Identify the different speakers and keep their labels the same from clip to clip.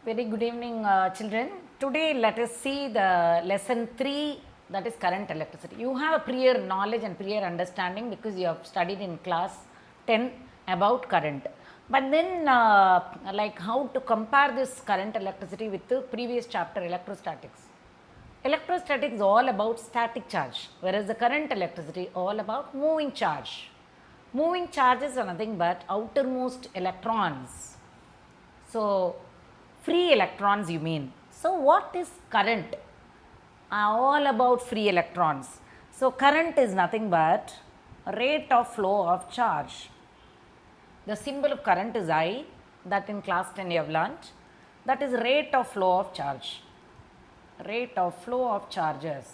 Speaker 1: Very good evening, children. Today, let us see the lesson 3, that is current electricity. You have a prior knowledge and prior understanding because you have studied in class 10 about current. But then, like how to compare this current electricity with the previous chapter, electrostatics. Electrostatics is all about static charge, whereas the current electricity all about moving charge. Moving charges are nothing but outermost electrons. So, free electrons you mean. So, what is current? All about free electrons. So, current is nothing but rate of flow of charge. The symbol of current is I, that in class 10 you have learnt. That is rate of flow of charge. Rate of flow of charges.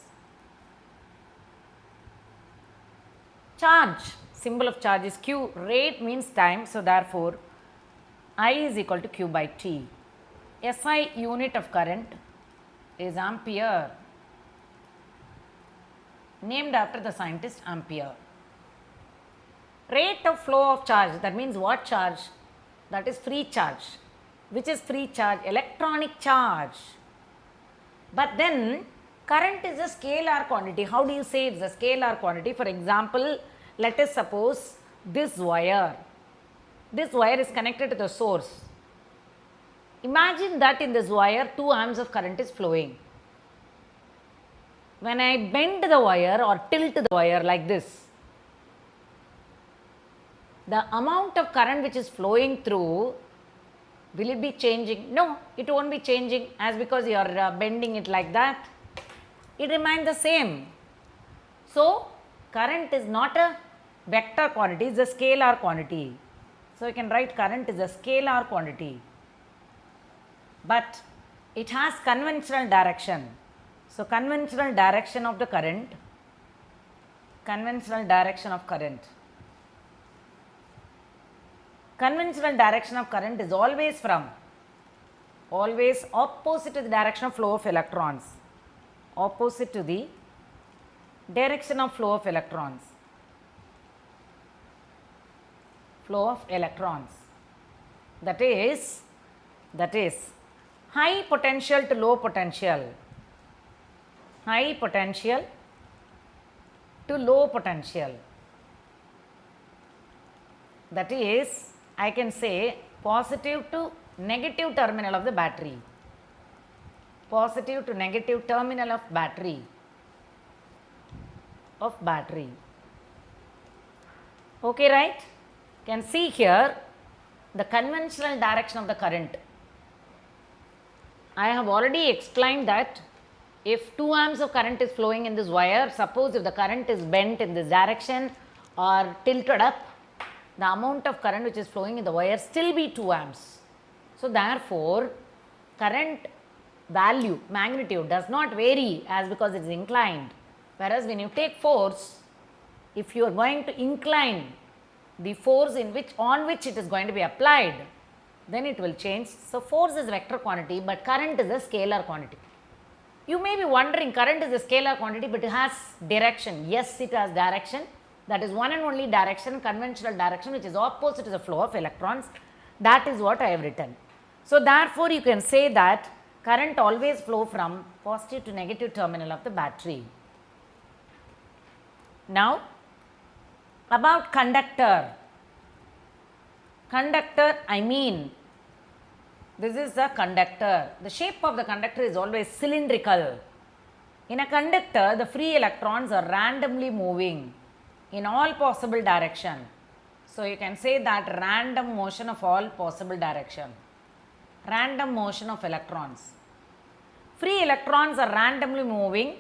Speaker 1: Charge, symbol of charge is Q. Rate means time. So, therefore, I is equal to Q by T. SI unit of current is ampere, named after the scientist Ampere. Rate of flow of charge, that means what charge? That is free charge. Which is free charge? Electronic charge. But then current is a scalar quantity. How do you say it's a scalar quantity? For example, let us suppose this wire. This wire is connected to the source. Imagine that in this wire 2 amps of current is flowing. When I bend the wire or tilt the wire like this, the amount of current which is flowing through, will it be changing? No, it won't be changing as because you are bending it like that. It remains the same. So, current is not a vector quantity, it is a scalar quantity. So, you can write current is a scalar quantity, but it has conventional direction. So, conventional direction of the current, conventional direction of current. Conventional direction of current is always opposite to the direction of flow of electrons, opposite to the direction of flow of electrons, flow of electrons. That is high potential to low potential, high potential to low potential. That is, I can say positive to negative terminal of the battery, positive to negative terminal of battery, Okay, right? You can see here the conventional direction of the current. I have already explained that if 2 amps of current is flowing in this wire, suppose if the current is bent in this direction or tilted up, the amount of current which is flowing in the wire still be 2 amps. So, therefore, current value, magnitude does not vary as because it is inclined, whereas when you take force, if you are going to incline the force on which it is going to be applied, then it will change. So, force is vector quantity, but current is a scalar quantity. You may be wondering, current is a scalar quantity, but it has direction. Yes, it has direction. That is one and only direction, conventional direction, which is opposite to the flow of electrons. That is what I have written. So, therefore, you can say that current always flow from positive to negative terminal of the battery. Now, about conductor. Conductor, I mean, this is the conductor. The shape of the conductor is always cylindrical. In a conductor, the free electrons are randomly moving in all possible direction. So, you can say that random motion of all possible direction, random motion of electrons. Free electrons are randomly moving,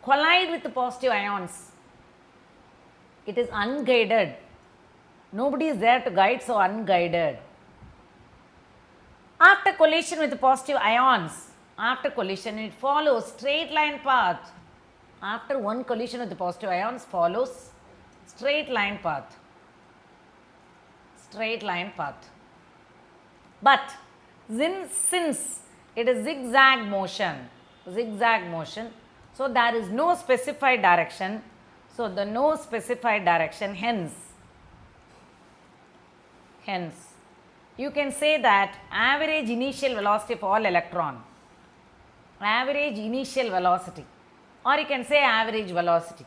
Speaker 1: collide with the positive ions. It is unguided. Nobody is there to guide, so unguided. After collision with the positive ions, after collision it follows straight line path. After one collision with the positive ions follows straight line path, straight line path. But since it is zigzag motion, so there is no specified direction. So, the no specified direction, hence you can say that average initial velocity of all electron, average initial velocity, or you can say average velocity.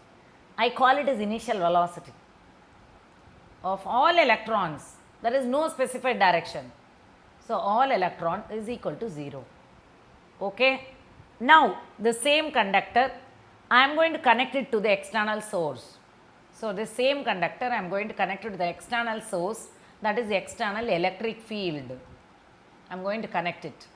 Speaker 1: I call it as initial velocity of all electrons. There is no specified direction. So, all electron is equal to 0. Okay. Now, the same conductor, I am going to connect it to the external source. So, the same conductor I am going to connect it to the external source, that is the external electric field. I am going to connect it.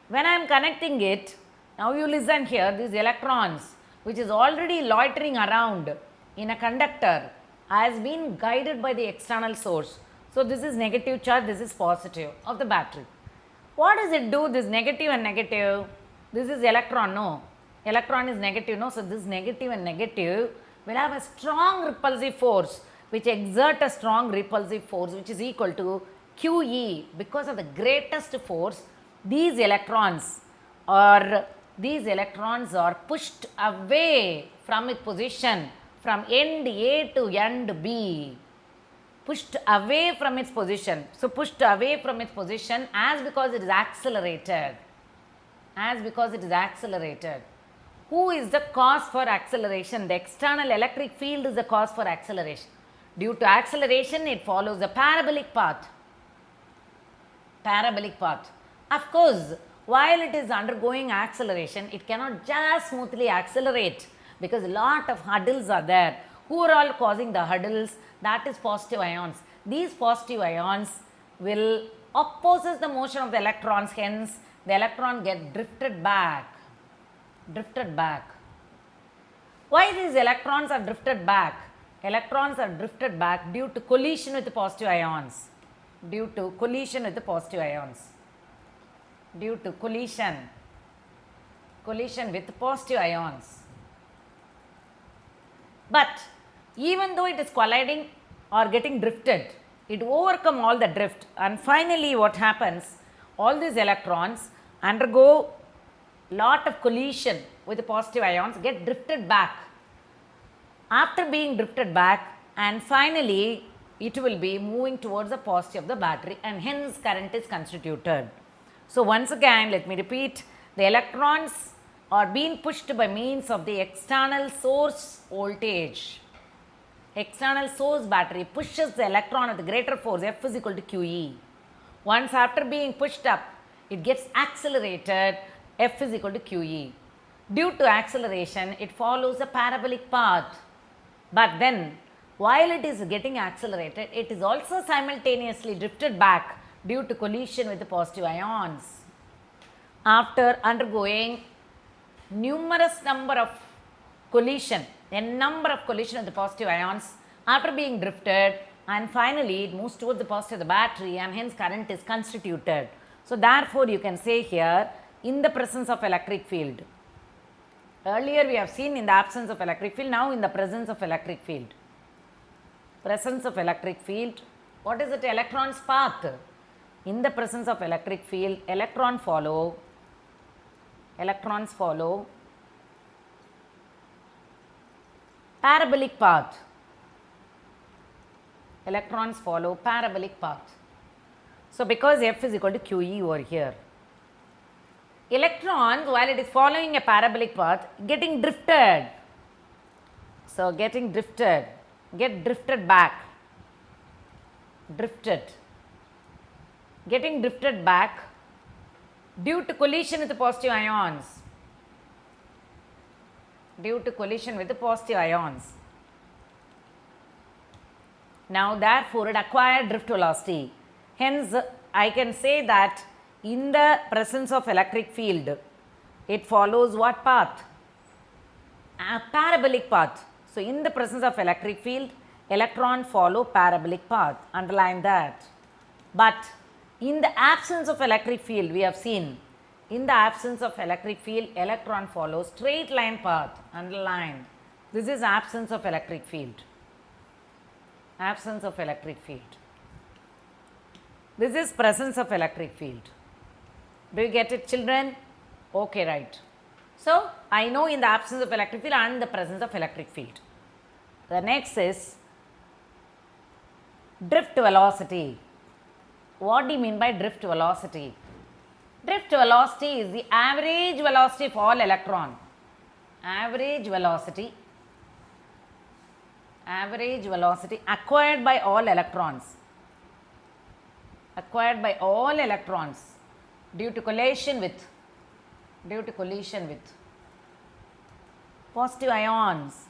Speaker 1: When I am connecting it, now you listen here, these electrons which is already loitering around in a conductor has been guided by the external source. So, this is negative charge, this is positive of the battery. What does it do, this negative and negative? This is electron, no? Electron is negative, no? So, this negative and negative will have a strong repulsive force which exert a strong repulsive force which is equal to QE. Because of the greatest force, these electrons are pushed away from its position from end A to end B. Pushed away from its position. So, pushed away from its position as because it is accelerated. As because it is accelerated. Who is the cause for acceleration? The external electric field is the cause for acceleration. Due to acceleration, it follows a parabolic path. Parabolic path. Of course, while it is undergoing acceleration, it cannot just smoothly accelerate because a lot of hurdles are there. Who are all causing the hurdles? That is positive ions. These positive ions will opposes the motion of the electrons, hence the electron get drifted back. Drifted back. Why these electrons are drifted back? Electrons are drifted back due to collision with the positive ions. Due to collision with the positive ions. Due to collision with positive ions. But even though it is colliding or getting drifted, it overcome all the drift, and finally what happens, all these electrons undergo lot of collision with the positive ions, get drifted back. After being drifted back, and finally it will be moving towards the positive of the battery, and hence current is constituted. So, once again let me repeat, the electrons are being pushed by means of the external source voltage. External source battery pushes the electron with greater force, F is equal to QE. Once after being pushed up, it gets accelerated, F is equal to QE. Due to acceleration, it follows a parabolic path. But then, while it is getting accelerated, it is also simultaneously drifted back due to collision with the positive ions. After undergoing numerous number of collision, a number of collision with the positive ions, after being drifted, and finally it moves towards the positive of the battery, and hence current is constituted. So, therefore, you can say here, in the presence of electric field. Earlier we have seen in the absence of electric field, now in the presence of electric field. Presence of electric field, what is it? Electron's path. In the presence of electric field, electrons follow parabolic path. Electrons follow parabolic path. So, because F is equal to QE over here, electrons, while it is following a parabolic path, getting drifted. So, getting drifted, get drifted back, getting drifted back due to collision with the positive ions. Due to collision with the positive ions. Now, therefore, it acquired drift velocity. Hence, I can say that in the presence of electric field, it follows what path? A parabolic path. So, in the presence of electric field, electron follow parabolic path, underline that. But in the absence of electric field, we have seen, in the absence of electric field, electron follows straight line path, underline. This is absence of electric field. Absence of electric field. This is presence of electric field. Do you get it, children? Okay, right. So, I know in the absence of electric field and the presence of electric field. The next is drift velocity. What do you mean by drift velocity? Drift velocity is the average velocity of all electron. Average velocity acquired by all electrons. Acquired by all electrons due to collision with positive ions.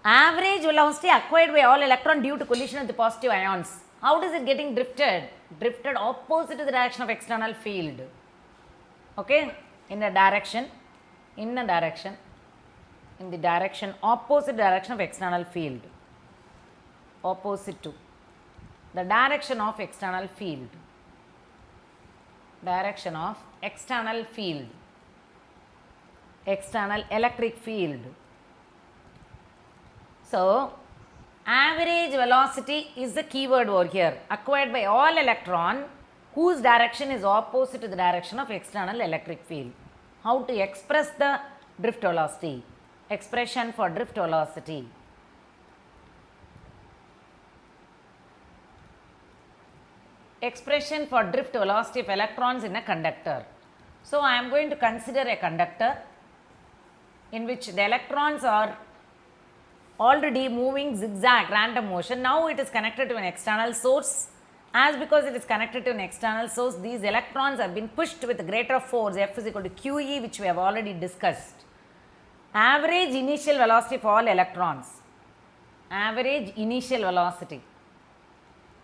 Speaker 1: Average velocity acquired by all electron due to collision with the positive ions. How does it getting drifted? Drifted opposite to the direction of external field. Okay, in the direction opposite direction of external field. Opposite to the direction of external field. Direction of external field. External electric field. So, average velocity is the keyword over here, acquired by all electron whose direction is opposite to the direction of external electric field. How to express the drift velocity? Expression for drift velocity. Expression for drift velocity of electrons in a conductor. So, I am going to consider a conductor in which the electrons are already moving zigzag random motion. Now it is connected to an external source. As because it is connected to an external source, these electrons have been pushed with greater force, F is equal to QE, which we have already discussed. Average initial velocity for all electrons. Average initial velocity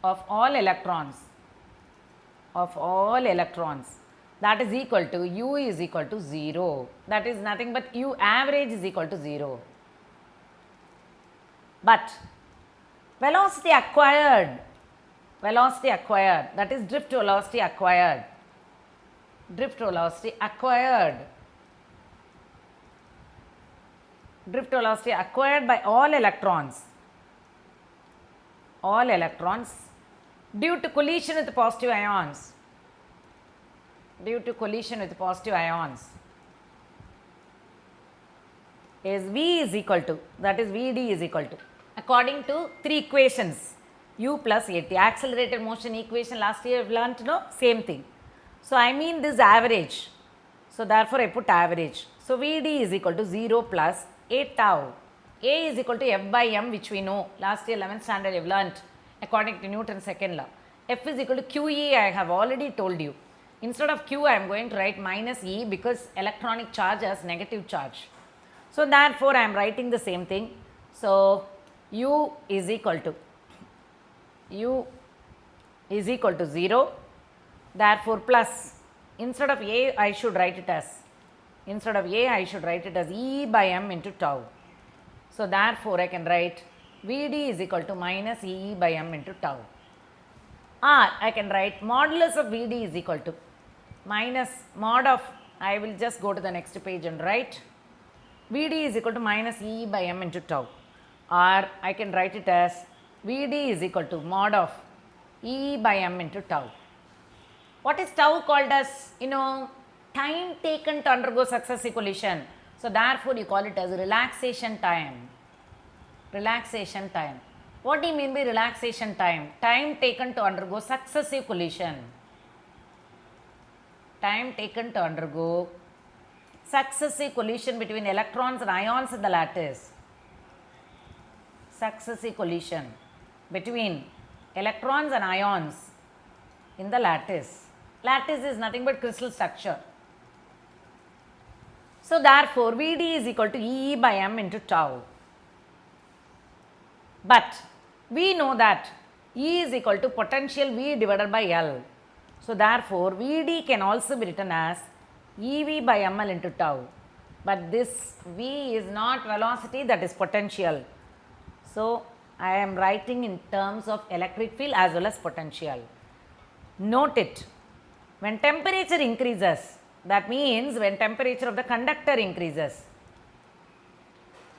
Speaker 1: of all electrons. That is equal to U is equal to 0. That is nothing but U average is equal to 0. But velocity acquired, that is drift velocity acquired. Drift velocity acquired by all electrons due to collision with positive ions. Is V is equal to, that is Vd is equal to, according to three equations, u plus at. Accelerated motion equation last year we learnt, no? Same thing. So, I mean this average. So, therefore, I put average. So, Vd is equal to 0 plus a tau. A is equal to F by m, which we know last year 11th standard you have learnt according to Newton's second law. F is equal to QE, I have already told you. Instead of Q, I am going to write minus E because electronic charge has negative charge. So, therefore, I am writing the same thing. So, U is equal to 0, therefore, plus instead of A I should write it as E by m into tau. So, therefore, I can write Vd is equal to minus E by m into tau, or I can write modulus of Vd is equal to minus mod of, I will just go to the next page and write Vd is equal to minus E by m into tau, or I can write it as Vd is equal to mod of E by m into tau. What is tau called as? Time taken to undergo successive collision. So, therefore, you call it as relaxation time. What do you mean by relaxation time? Time taken to undergo successive collision. Successive collision between electrons and ions in the lattice. Successive collision between electrons and ions in the lattice. Lattice is nothing but crystal structure. So, therefore, Vd is equal to E by m into tau. But we know that E is equal to potential V divided by L. So, therefore, Vd can also be written as EV by ml into tau. But this V is not velocity, that is potential. So, I am writing in terms of electric field as well as potential. Note it, when temperature increases, that means when temperature of the conductor increases,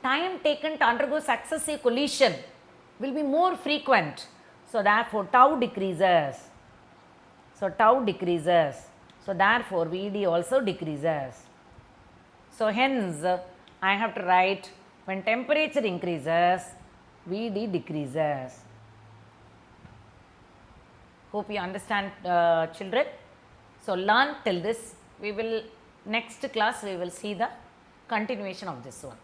Speaker 1: time taken to undergo successive collision will be more frequent. So, therefore, tau decreases. So, therefore, Vd also decreases. So, hence, I have to write when temperature increases, VD decreases. Hope you understand, children. So, learn till this. We will next class we will see the continuation of this one.